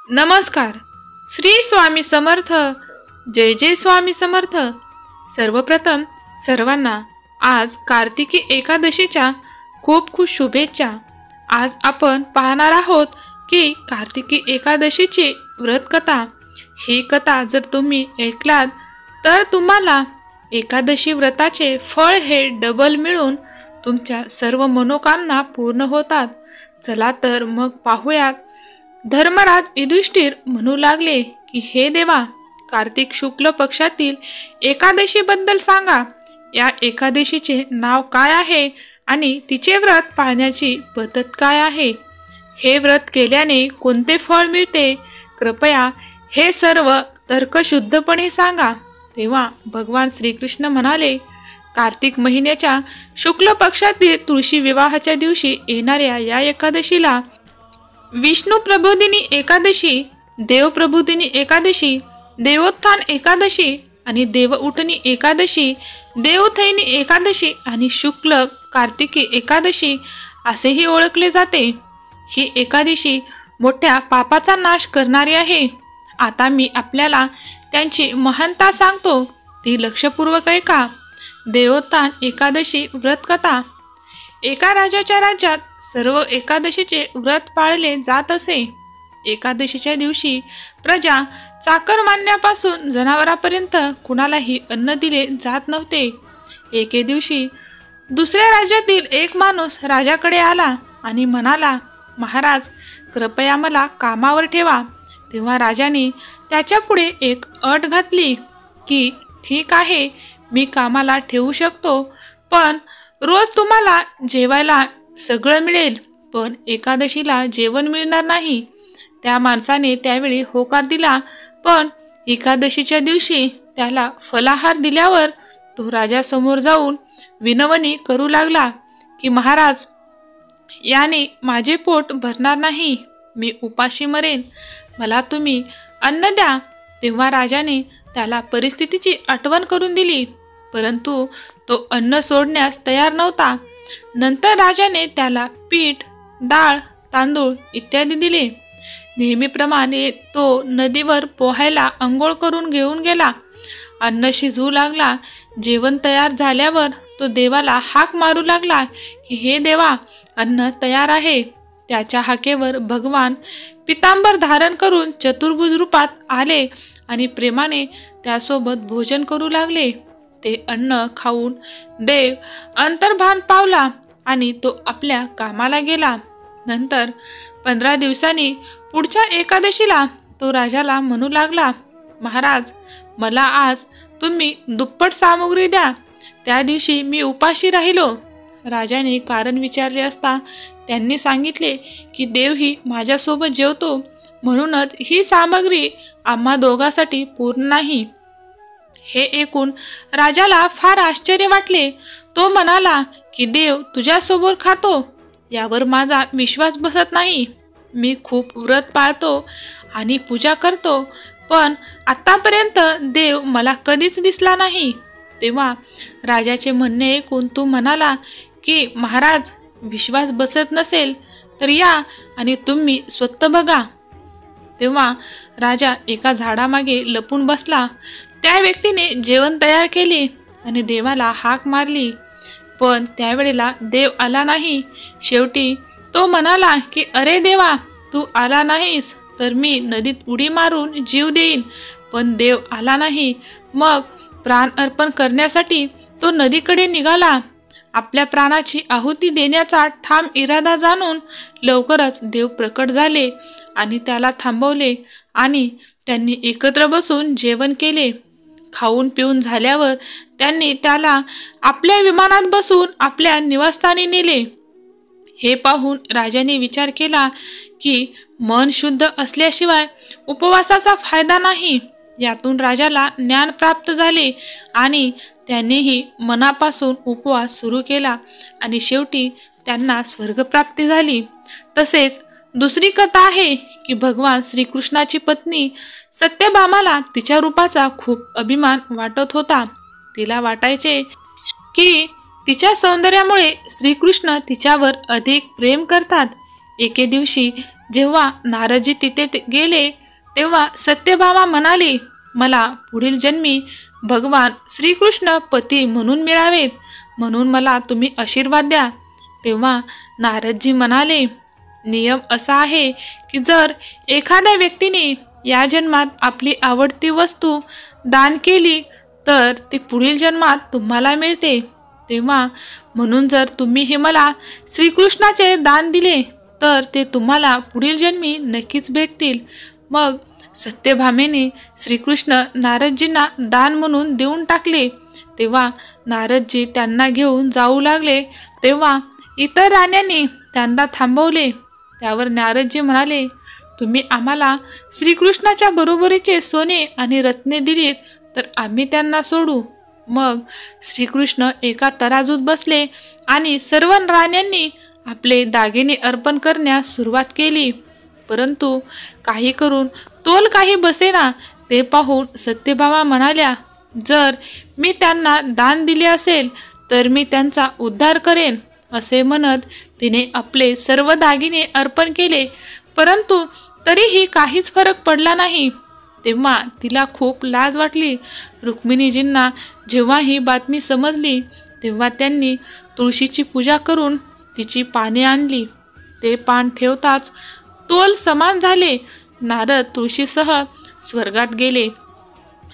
नमस्कार. श्री स्वामी समर्थ. जय जय स्वामी समर्थ. सर्वप्रथम सर्वांना आज कार्तिकी एकादशीच्या खूप खूप शुभेच्छा. आज आपण पाहणार आहोत की कार्तिकी एकादशीची व्रत कथा. ही कथा जर तुम्ही ऐकलात तर तुम्हाला एकादशी व्रताचे फळ हे डबल मिळून तुमच्या सर्व मनोकामना पूर्ण होतात. चला तर मग पाहूयात. धर्मराज युधिष्ठिर म्हणू लागले की हे देवा, कार्तिक शुक्ल पक्षातील एकादशी बद्दल सांगा. या एकादशीचे नाव काय आहे आणि तिचे व्रत पाळण्याची पद्धत काय आहे? हे व्रत केल्याने कोणते फळ मिळते? कृपया हे सर्व तर्कशुद्धपणे सांगा. तेव्हा भगवान श्रीकृष्ण म्हणाले, कार्तिक महिन्याच्या शुक्ल पक्षातील तुळशी विवाहाच्या दिवशी येणाऱ्या या एकादशीला विष्णू प्रबोधिनी एकादशी, देव प्रबोधिनी एकादशी, देवोत्थान एकादशी आणि देव उठणी एकादशी, देवथैनी एकादशी आणि शुक्ल कार्तिकी एकादशी असेही ओळखले जाते. ही एकादशी मोठ्या पापाचा नाश करणारी आहे. आता मी आपल्याला त्यांची महानता सांगतो, ती लक्षपूर्वक ऐका. देवोत्थान एकादशी व्रत कथा. एका राजाच्या राज्यात सर्व एकादशीचे व्रत पाळले जात असे. एकादशीच्या दिवशी प्रजा चाकरमान्यापासून जनावरांपर्यंत कुणालाही अन्न दिले जात नव्हते. एके दिवशी दुसऱ्या राज्यातील एक माणूस राजाकडे आला आणि म्हणाला, महाराज, कृपया मला कामावर ठेवा. तेव्हा राजाने त्याच्या पुढे एक अट घातली की ठीक आहे, मी कामाला ठेवू शकतो, पण रोज तुम्हाला जेवायला सगळं मिळेल, पण एकादशीला जेवण मिळणार नाही. त्या माणसाने त्यावेळी होकार दिला, पण एकादशीच्या दिवशी त्याला फलाहार दिल्यावर तो राजासमोर जाऊन विनवणी करू लागला की महाराज, याने माझे पोट भरणार नाही, मी उपाशी मरेन, मला तुम्ही अन्न द्या. तेव्हा राजाने त्याला परिस्थितीची आठवण करून दिली, परंतु तो अन्न सोडण्यास तयार नव्हता. नंतर राजाने त्याला पीठ, डाळ, तांदूळ इत्यादी दिले. नेहमीप्रमाणे तो नदीवर पोहायला अंघोळ करून घेऊन गेला. अन्न शिजवू लागला. जेवण तयार झाल्यावर तो देवाला हाक मारू लागला की हे देवा, अन्न तयार आहे. त्याच्या हाकेवर भगवान पितांबर धारण करून चतुर्भुज रूपात आले आणि प्रेमाने त्यासोबत भोजन करू लागले. ते अन्न खाऊन देव अंतर्भान पावला आणि तो आपल्या कामाला गेला. नंतर 15 दिवसांनी पुढच्या एकादशीला तो राजाला म्हणू लागला, महाराज, मला आज तुम्ही दुप्पट सामुग्री द्या. त्या दिवशी मी उपाशी राहिलो. राजाने कारण विचारले असता त्यांनी सांगितले की देवही माझ्यासोबत जेवतो, म्हणूनच ही सामग्री आम्हा दोघांसाठी पूर्ण नाही. हे ऐकून राजाला फार आश्चर्य वाटले. तो म्हणाला की देव तुझ्यासोबत खातो यावर माझा विश्वास बसत नाही. मी खूप व्रत पाळतो आणि पूजा करतो, पण आतापर्यंत देव मला कधीच दिसला नाही. तेव्हा राजाचे म्हणणे ऐकून तो म्हणाला की महाराज, विश्वास बसत नसेल तर या आणि तुम्ही स्वतः बघा. तेव्हा राजा एका झाडामागे लपून बसला. त्या व्यक्तीने जेवण तयार केले आणि देवाला हाक मारली, पण त्यावेळेला देव आला नाही. शेवटी तो म्हणाला की अरे देवा, तू आला नाहीस तर मी नदीत उडी मारून जीव देईन, पण देव आला नाही. मग प्राण अर्पण करण्यासाठी तो नदीकडे निघाला. आपल्या प्राणाची आहुती देण्याचा ठाम इरादा जाणून लवकरच देव प्रकट झाले आणि त्याला थांबवले आणि त्यांनी एकत्र बसून जेवण केले. खाऊन पिऊन झाल्यावर त्यांनी त्याला आपल्या विमानात बसून आपल्या निवासस्थानी नेले. हे पाहून राजाने विचार केला की मन शुद्ध असल्याशिवाय उपवासाचा फायदा नाही. यातून राजाला ज्ञान प्राप्त झाले आणि त्यांनीही मनापासून उपवास सुरू केला आणि शेवटी त्यांना स्वर्गप्राप्ती झाली. तसेच दुसरी कथा आहे की भगवान श्रीकृष्णाची पत्नी सत्यभामाला तिच्या रूपाचा खूप अभिमान वाटत होता. तिला वाटायचे की तिच्या सौंदर्यामुळे श्रीकृष्ण तिच्यावर अधिक प्रेम करतात. एके दिवशी जेव्हा नारदजी तिथे गेले तेव्हा सत्यभामा म्हणाली, मला पुढील जन्मी भगवान श्रीकृष्ण पती म्हणून मिळावेत, म्हणून मला तुम्ही आशीर्वाद द्या. तेव्हा नारदजी म्हणाले, नियम असा आहे की जर एखाद्या व्यक्तीने या जन्मात आपली आवडती वस्तू दान केली तर ती पुढील जन्मात तुम्हाला मिळते. तेव्हा म्हणून जर तुम्ही हे मला श्रीकृष्णाचे दान दिले तर ते तुम्हाला पुढील जन्मी नक्कीच भेटतील. मग सत्यभामेने श्रीकृष्ण नारदजींना दान म्हणून देऊन टाकले. तेव्हा नारदजी त्यांना घेऊन जाऊ लागले तेव्हा इतर राण्यांनी त्यांना थांबवले. त्यावर नारदजी म्हणाले, तुम्ही आम्हाला श्रीकृष्णाच्या बरोबरीचे सोने आणि रत्ने दिलीत तर आम्ही त्यांना सोडू. मग श्रीकृष्ण एका तराजूत बसले आणि सर्व राण्यांनी आपले दागिने अर्पण करण्यास सुरुवात केली. परंतु काही करून तोल काही बसेना. ते पाहून सत्यभामा म्हणाल्या, जर मी त्यांना दान दिले असेल तर मी त्यांचा उद्धार करेन. असे म्हणत तिने आपले सर्व दागिने अर्पण केले, परंतु तरीही काहीच फरक पडला नाही. तेव्हा तिला खूप लाज वाटली. रुक्मिणीजींना जेव्हा ही बातमी समजली तेव्हा त्यांनी तुळशीची पूजा करून तिची पाने आणली. ते पान ठेवताच तोल समान झाले. नारद तुळशीसह स्वर्गात गेले.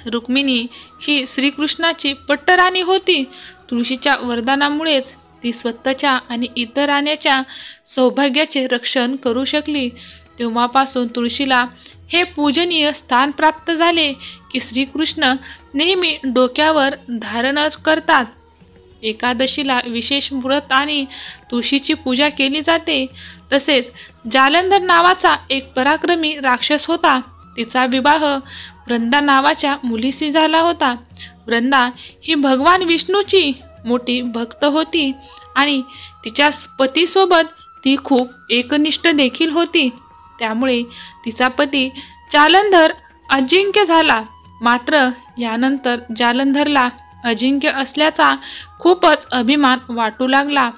रुक्मिणी ही श्रीकृष्णाची पट्टराणी होती. तुळशीच्या वरदानामुळेच ती स्वतःच्या आणि इतर राण्याच्या सौभाग्याचे रक्षण करू शकली. तेव्हापासून तुळशीला हे पूजनीय स्थान प्राप्त झाले की श्रीकृष्ण नेहमी डोक्यावर धारण करतात. एकादशीला विशेष व्रत आणि तुळशीची पूजा केली जाते. तसेच जालंधर नावाचा एक पराक्रमी राक्षस होता. तिचा विवाह वृंदा नावाच्या मुलीशी झाला होता. वृंदा ही भगवान विष्णूची मोठी भक्त होती आणि तिच्या पतीसोबत ती खूप एकनिष्ठ देखील होती. त्यामुळे तिचा पती जालंधर अजिंक्य झाला. मात्र यानंतर जालंधरला अजिंक्य असल्याचा खूपच अभिमान वाटू लागला.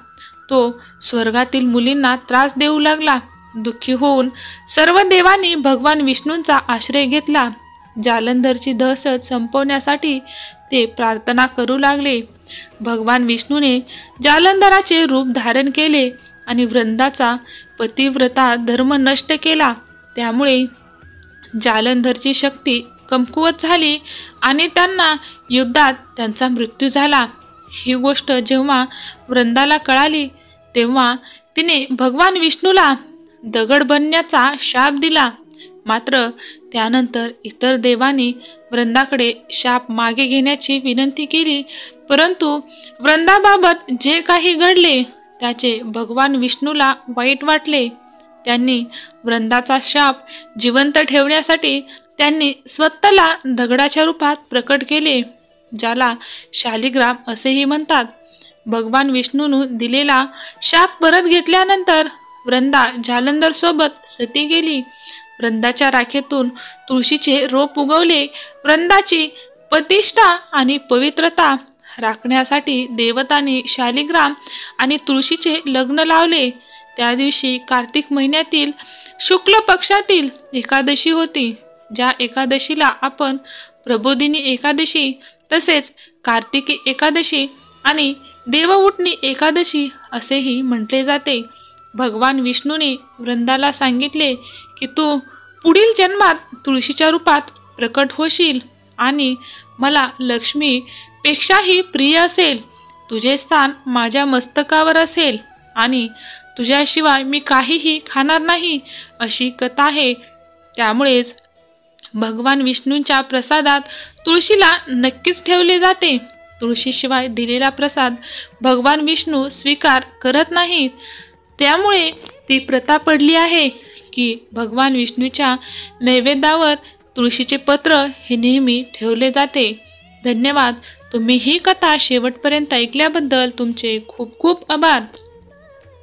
तो स्वर्गातील मुलींना त्रास देऊ लागला. दुःखी होऊन सर्व देवांनी भगवान विष्णूंचा आश्रय घेतला. जालंधरची दहशत संपवण्यासाठी ते प्रार्थना करू लागले. भगवान विष्णूने जालंधराचे रूप धारण केले आणि वृंदाचा पतिव्रता धर्म नष्ट केला. त्यामुळे जालंधरची शक्ती कमकुवत झाली आणि त्यांना युद्धात त्यांचा मृत्यू झाला. ही गोष्ट जेव्हा वृंदाला कळाली तेव्हा तिने भगवान विष्णूला दगड बनण्याचा शाप दिला. मात्र त्यानंतर इतर देवांनी वृंदाकडे शाप मागे घेण्याची विनंती केली. परंतु वृंदाबाबत जे काही घडले त्याचे भगवान विष्णूला वाईट वाटले. त्यांनी वृंदाचा शाप जिवंत ठेवण्यासाठी त्यांनी स्वतःला दगडाच्या रूपात प्रकट केले, ज्याला शालिग्राम असेही म्हणतात. भगवान विष्णूने दिलेला शाप परत घेतल्यानंतर वृंदा जालंधर सोबत सती गेली. वृंदाच्या राखेतून तुळशीचे रोप उगवले. वृंदाची प्रतिष्ठा आणि पवित्रता राखण्यासाठी देवतांनी शालिग्राम आणि तुळशीचे लग्न लावले. त्या दिवशी कार्तिक महिन्यातील शुक्ल पक्षातील एकादशी होती. ज्या एकादशीला आपण प्रबोधिनी एकादशी तसेच कार्तिकी एकादशी आणि देवउठणी एकादशी असेही म्हटले जाते. भगवान विष्णूने वृंदाला सांगितले की तू पुढील जन्मात तुळशीच्या रूपात प्रकट होशील आणि मला लक्ष्मी पेक्षाही प्रिय असेल. तुझे स्थान माझ्या मस्तकावर असेल आणि तुझ्याशिवाय मी काहीही खाणार नाही, अशी कथा आहे. त्यामुळेच भगवान विष्णूंच्या प्रसादात तुळशीला नक्कीच ठेवले जाते. तुळशीशिवाय दिलेला प्रसाद भगवान विष्णू स्वीकार करत नाहीत. त्यामुळे ती प्रथा पडली आहे की भगवान विष्णूच्या नैवेद्यावर तुळशीचे पत्र हे नेहमी ठेवले जाते. धन्यवाद. तुम्ही ही कथा शेवटपर्यंत ऐकल्याबद्दल तुमचे खूप खूप आभार.